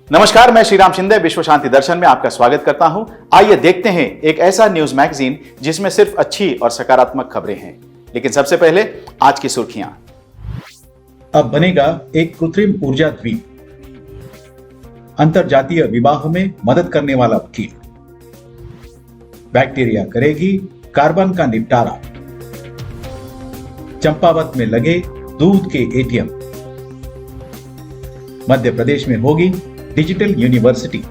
नमस्कार, मैं श्रीराम शिंदे विश्व शांति दर्शन में आपका स्वागत करता हूं। आइए देखते हैं एक ऐसा न्यूज मैगजीन जिसमें सिर्फ अच्छी और सकारात्मक खबरें हैं। लेकिन सबसे पहले आज की सुर्खियां। अब बनेगा एक कृत्रिम ऊर्जा द्वीप, अंतरजातीय विवाह में मदद करने वाला वकील, बैक्टीरिया करेगी कार्बन का निपटारा, चंपावत में लगे दूध के एटीएम, मध्य प्रदेश में होगी डिजिटल यूनिवर्सिटी।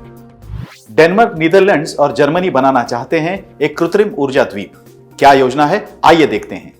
डेनमार्क, नीदरलैंड्स और जर्मनी बनाना चाहते हैं एक कृत्रिम ऊर्जा द्वीप। क्या योजना है, आइए देखते हैं।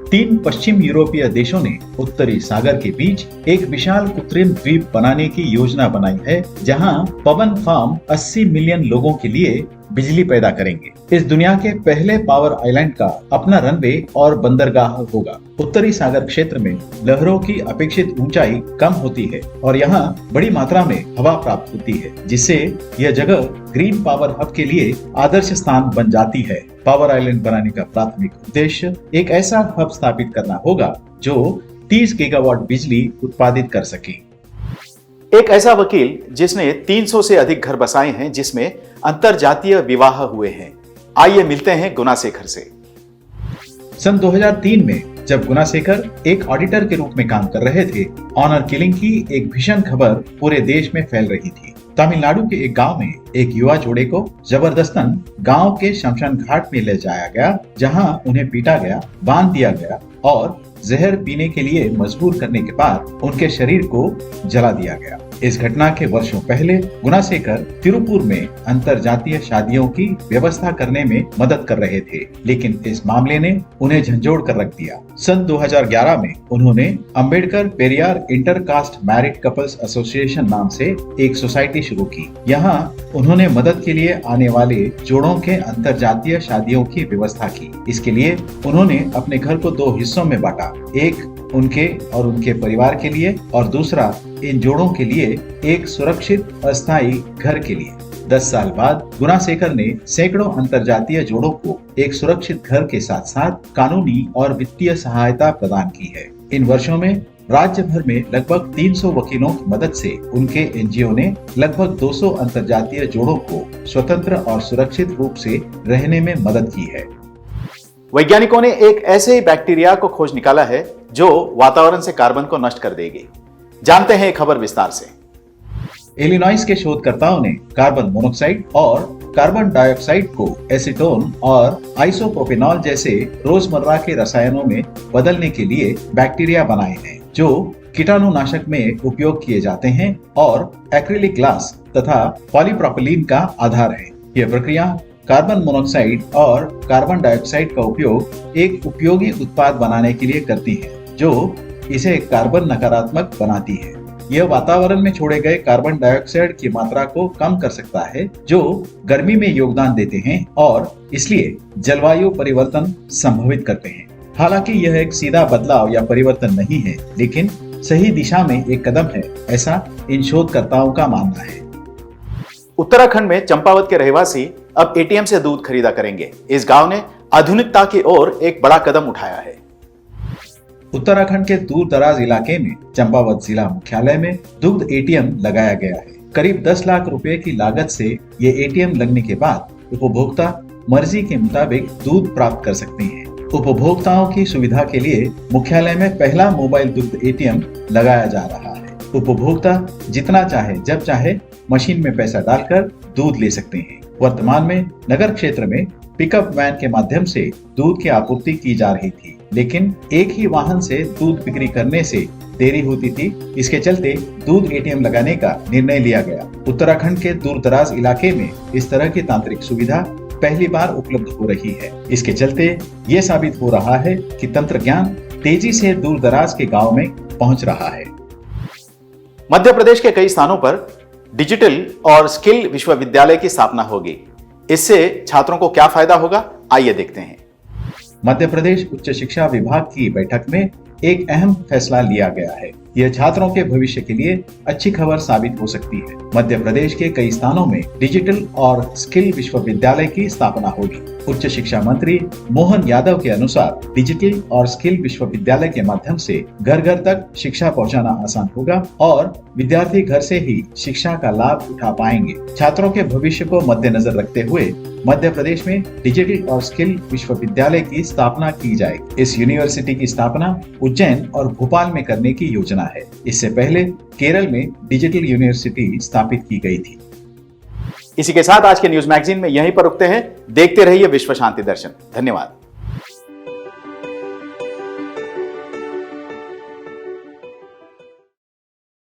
3 पश्चिम यूरोपीय देशों ने उत्तरी सागर के बीच एक विशाल कृत्रिम द्वीप बनाने की योजना बनाई है, जहां पवन फार्म 80 मिलियन लोगों के लिए बिजली पैदा करेंगे। इस दुनिया के पहले पावर आइलैंड का अपना रनवे और बंदरगाह होगा। उत्तरी सागर क्षेत्र में लहरों की अपेक्षित ऊंचाई कम होती है और यहाँ बड़ी मात्रा में हवा प्राप्त होती है, जिससे यह जगह ग्रीन पावर हब के लिए आदर्श स्थान बन जाती है। पावर आइलैंड बनाने का प्राथमिक उद्देश्य एक ऐसा हब स्थापित करना होगा जो 30 गीगावाट बिजली उत्पादित कर सके। एक ऐसा वकील जिसने 300 से अधिक घर बसाए हैं, जिसमें अंतरजातीय विवाह हुए हैं। आइए मिलते हैं गुनाशेखर से। सन 2003 में जब गुनाशेखर एक ऑडिटर के रूप में काम कर रहे थे, ऑनर किलिंग की एक भीषण खबर पूरे देश में फैल रही थी। तमिलनाडु के एक गांव में एक युवा जोड़े को जबरदस्तन गांव के शमशान घाट में ले जाया गया, जहां उन्हें पीटा गया, बांध दिया गया और जहर पीने के लिए मजबूर करने के बाद उनके शरीर को जला दिया गया। इस घटना के वर्षों पहले गुनाशेखर तिरुपुर में अंतरजातीय शादियों की व्यवस्था करने में मदद कर रहे थे, लेकिन इस मामले ने उन्हें झंझोड़ कर रख दिया। सन 2011 में उन्होंने Ambedkar Periyar intercaste married couples association नाम से एक सोसाइटी शुरू की। यहाँ उन्होंने मदद के लिए आने वाले जोड़ों के अंतरजातीय शादियों की व्यवस्था की। इसके लिए उन्होंने अपने घर को 2 हिस्सों में बांटा, एक उनके और उनके परिवार के लिए और दूसरा इन जोड़ों के लिए एक सुरक्षित अस्थायी घर के लिए। 10 साल बाद गुनाशेखर ने सैकड़ों अंतरजातीय जोड़ों को एक सुरक्षित घर के साथ साथ कानूनी और वित्तीय सहायता प्रदान की है। इन वर्षों में राज्य भर में लगभग 300 वकीलों की मदद से उनके एनजीओ ने लगभग 200 अंतरजातीय जोड़ों को स्वतंत्र और सुरक्षित रूप से रहने में मदद की है। वैज्ञानिकों ने एक ऐसे बैक्टीरिया को खोज निकाला है जो वातावरण से कार्बन को नष्ट कर देगी। जानते हैं खबर विस्तार से। इलिनॉइस के शोधकर्ताओं ने कार्बन मोनोक्साइड और कार्बन डाइऑक्साइड को एसीटोन और आइसोप्रोपेनॉल जैसे रोजमर्रा के रसायनों में बदलने के लिए बैक्टीरिया बनाए हैं, जो कीटाणुनाशक में उपयोग किए जाते हैं और एक्रिलिक ग्लास तथा पॉलीप्रोपिलीन का आधार है। यह प्रक्रिया कार्बन मोनोक्साइड और कार्बन डाइऑक्साइड का उपयोग एक उपयोगी उत्पाद बनाने के लिए करती है, जो इसे कार्बन नकारात्मक बनाती है। यह वातावरण में छोड़े गए कार्बन डाइऑक्साइड की मात्रा को कम कर सकता है, जो गर्मी में योगदान देते हैं और इसलिए जलवायु परिवर्तन संभवित करते हैं। हालांकि यह एक सीधा बदलाव या परिवर्तन नहीं है, लेकिन सही दिशा में एक कदम है, ऐसा इन शोधकर्ताओं का मानना है। उत्तराखंड में चंपावत के रहवासी अब एटीएम से दूध खरीदा करेंगे। इस गांव ने आधुनिकता की ओर एक बड़ा कदम उठाया है। उत्तराखंड के दूर दराज इलाके में चंपावत जिला मुख्यालय में दुग्ध एटीएम लगाया गया है। करीब 10 लाख रुपए की लागत से ये एटीएम लगने के बाद उपभोक्ता मर्जी के मुताबिक दूध प्राप्त कर सकते हैं। उपभोक्ताओं की सुविधा के लिए मुख्यालय में पहला मोबाइल दुग्ध एटीएम लगाया जा रहा है। उपभोक्ता जितना चाहे जब चाहे मशीन में पैसा डालकर दूध ले सकते हैं। वर्तमान में नगर क्षेत्र में पिकअप वैन के माध्यम से दूध की आपूर्ति की जा रही थी, लेकिन एक ही वाहन से दूध बिक्री करने से देरी होती थी। इसके चलते दूध एटीएम लगाने का निर्णय लिया गया। उत्तराखंड के दूर दराज इलाके में इस तरह की तांत्रिक सुविधा पहली बार उपलब्ध हो रही है। इसके चलते ये साबित हो रहा है कि तंत्र ज्ञान तेजी से दूर दराज के गाँव में पहुँच रहा है। मध्य प्रदेश के कई स्थानों पर डिजिटल और स्किल विश्वविद्यालय की स्थापना होगी। इससे छात्रों को क्या फायदा होगा, आइए देखते हैं। मध्य प्रदेश उच्च शिक्षा विभाग की बैठक में एक अहम फैसला लिया गया है। यह छात्रों के भविष्य के लिए अच्छी खबर साबित हो सकती है। मध्य प्रदेश के कई स्थानों में डिजिटल और स्किल विश्वविद्यालय की स्थापना होगी। उच्च शिक्षा मंत्री मोहन यादव के अनुसार डिजिटल और स्किल विश्वविद्यालय के माध्यम से घर घर तक शिक्षा पहुंचाना आसान होगा और विद्यार्थी घर से ही शिक्षा का लाभ उठा पाएंगे। छात्रों के भविष्य को मद्देनजर रखते हुए मध्य प्रदेश में डिजिटल और स्किल विश्वविद्यालय की स्थापना की जाएगी। इस यूनिवर्सिटी की स्थापना उज्जैन और भोपाल में करने की योजना है। इससे पहले केरल में डिजिटल यूनिवर्सिटी स्थापित की गई थी। इसी के साथ आज के न्यूज मैगजीन में यहीं पर रुकते हैं। देखते रहिए विश्व शांति दर्शन। धन्यवाद।